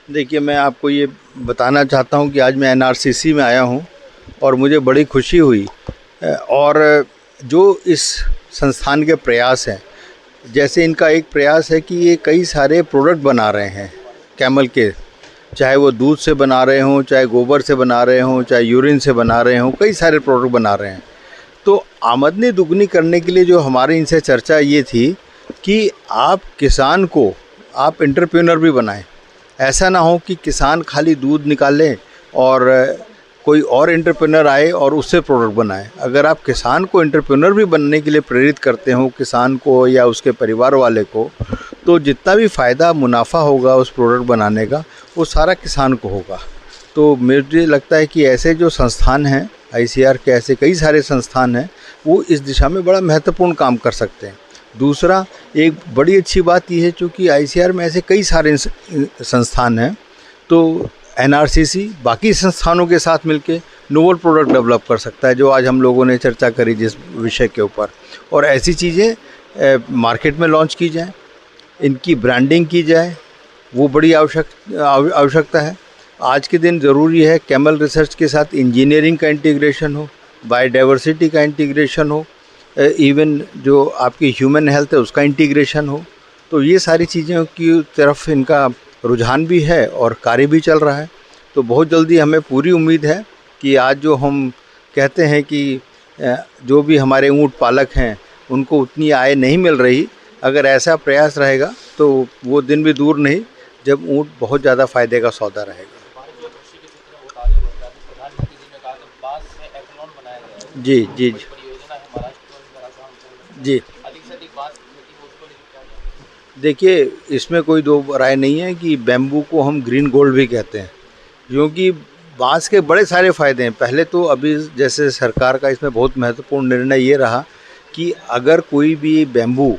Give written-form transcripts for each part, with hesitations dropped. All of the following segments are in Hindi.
देखिए, मैं आपको ये बताना चाहता हूँ कि आज मैं एनआरसीसी में आया हूँ और मुझे बड़ी खुशी हुई। और जो इस संस्थान के प्रयास हैं, जैसे इनका एक प्रयास है कि ये कई सारे प्रोडक्ट बना रहे हैं कैमल के, चाहे वो दूध से बना रहे हों, चाहे गोबर से बना रहे हों, चाहे यूरिन से बना रहे हों, कई सारे प्रोडक्ट बना रहे हैं। तो आमदनी दुगनी करने के लिए जो हमारी इनसे चर्चा ये थी कि आप किसान को आप एंटरप्रेन्योर भी बनाएं। ऐसा ना हो कि किसान खाली दूध निकालें और कोई और एंटरप्रेन्योर आए और उससे प्रोडक्ट बनाए। अगर आप किसान को एंटरप्रेन्योर भी बनने के लिए प्रेरित करते हो, किसान को या उसके परिवार वाले को, तो जितना भी फ़ायदा मुनाफा होगा उस प्रोडक्ट बनाने का, वो सारा किसान को होगा। तो मुझे लगता है कि ऐसे जो संस्थान हैं, आईसीआर के ऐसे कई सारे संस्थान हैं, वो इस दिशा में बड़ा महत्वपूर्ण काम कर सकते हैं। दूसरा, एक बड़ी अच्छी बात यह है चूँकि आईसीआर में ऐसे कई सारे संस्थान हैं, तो एनआरसीसी बाकी संस्थानों के साथ मिलके नोवल प्रोडक्ट डेवलप कर सकता है, जो आज हम लोगों ने चर्चा करी जिस विषय के ऊपर। और ऐसी चीज़ें मार्केट में लॉन्च की जाएं, इनकी ब्रांडिंग की जाए, वो बड़ी आवश्यकता है। आज के दिन ज़रूरी है कैमल रिसर्च के साथ इंजीनियरिंग का इंटीग्रेशन हो, बायोडाइवर्सिटी का इंटीग्रेशन हो, इवन जो आपकी ह्यूमन हेल्थ है उसका इंटीग्रेशन हो। तो ये सारी चीज़ों की तरफ इनका रुझान भी है और कार्य भी चल रहा है। तो बहुत जल्दी हमें पूरी उम्मीद है कि आज जो हम कहते हैं कि जो भी हमारे ऊँट पालक हैं उनको उतनी आय नहीं मिल रही, अगर ऐसा प्रयास रहेगा तो वो दिन भी दूर नहीं जब ऊँट बहुत ज़्यादा फ़ायदे का सौदा रहेगा। जी जी जी, देखिए, इसमें कोई दो राय नहीं है कि बैम्बू को हम ग्रीन गोल्ड भी कहते हैं, क्योंकि बांस के बड़े सारे फ़ायदे हैं। पहले तो अभी जैसे सरकार का इसमें बहुत महत्वपूर्ण निर्णय ये रहा कि अगर कोई भी बैम्बू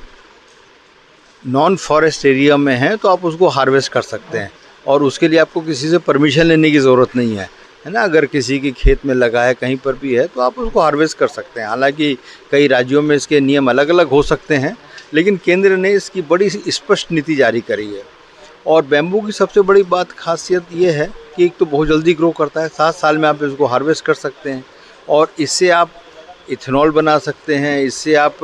नॉन फॉरेस्ट एरिया में है तो आप उसको हार्वेस्ट कर सकते हैं और उसके लिए आपको किसी से परमिशन लेने की ज़रूरत नहीं है ना। अगर किसी के खेत में लगा है, कहीं पर भी है, तो आप उसको हार्वेस्ट कर सकते हैं। हालांकि कई राज्यों में इसके नियम अलग अलग हो सकते हैं, लेकिन केंद्र ने इसकी बड़ी स्पष्ट नीति जारी करी है। और बैम्बू की सबसे बड़ी बात खासियत ये है कि एक तो बहुत जल्दी ग्रो करता है, 7 साल में आप इसको हार्वेस्ट कर सकते हैं और इससे आप इथेनॉल बना सकते हैं, इससे आप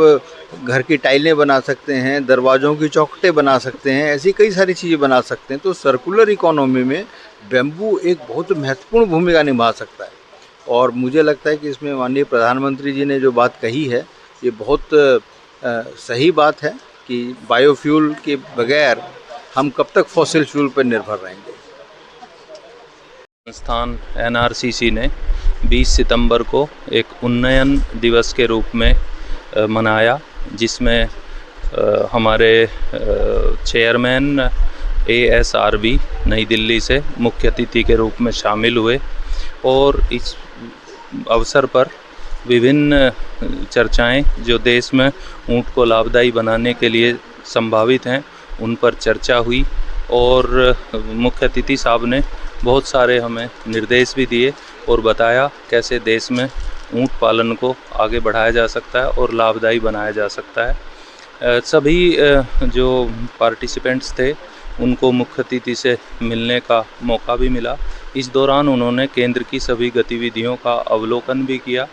घर की टाइलें बना सकते हैं, दरवाज़ों की चौखटें बना सकते हैं, ऐसी कई सारी चीज़ें बना सकते हैं। तो सर्कुलर इकोनॉमी में बैम्बू एक बहुत महत्वपूर्ण भूमिका निभा सकता है और मुझे लगता है कि इसमें माननीय प्रधानमंत्री जी ने जो बात कही है ये बहुत सही बात है कि बायोफ्यूल के बगैर हम कब तक फॉसिल फ्यूल पर निर्भर रहेंगे। संस्थान एनआरसीसी ने 20 सितंबर को एक उन्नयन दिवस के रूप में मनाया, जिसमें हमारे चेयरमैन ASRB नई दिल्ली से मुख्य अतिथि के रूप में शामिल हुए और इस अवसर पर विभिन्न चर्चाएं जो देश में ऊँट को लाभदायी बनाने के लिए संभावित हैं उन पर चर्चा हुई और मुख्य अतिथि साहब ने बहुत सारे हमें निर्देश भी दिए और बताया कैसे देश में ऊँट पालन को आगे बढ़ाया जा सकता है और लाभदायी बनाया जा सकता है। सभी जो पार्टिसिपेंट्स थे उनको मुख्य अतिथि से मिलने का मौका भी मिला। इस दौरान उन्होंने केंद्र की सभी गतिविधियों का अवलोकन भी किया।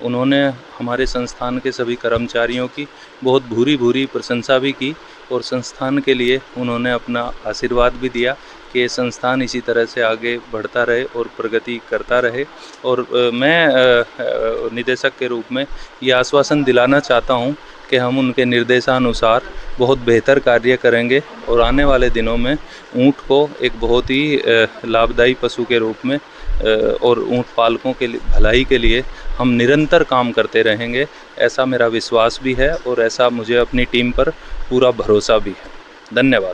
उन्होंने हमारे संस्थान के सभी कर्मचारियों की बहुत भूरी प्रशंसा भी की और संस्थान के लिए उन्होंने अपना आशीर्वाद भी दिया कि ये संस्थान इसी तरह से आगे बढ़ता रहे और प्रगति करता रहे। और मैं निदेशक के रूप में ये आश्वासन दिलाना चाहता हूँ कि हम उनके निर्देशानुसार बहुत बेहतर कार्य करेंगे और आने वाले दिनों में ऊँट को एक बहुत ही लाभदायी पशु के रूप में और ऊँट पालकों के भलाई के लिए हम निरंतर काम करते रहेंगे। ऐसा मेरा विश्वास भी है और ऐसा मुझे अपनी टीम पर पूरा भरोसा भी है। धन्यवाद।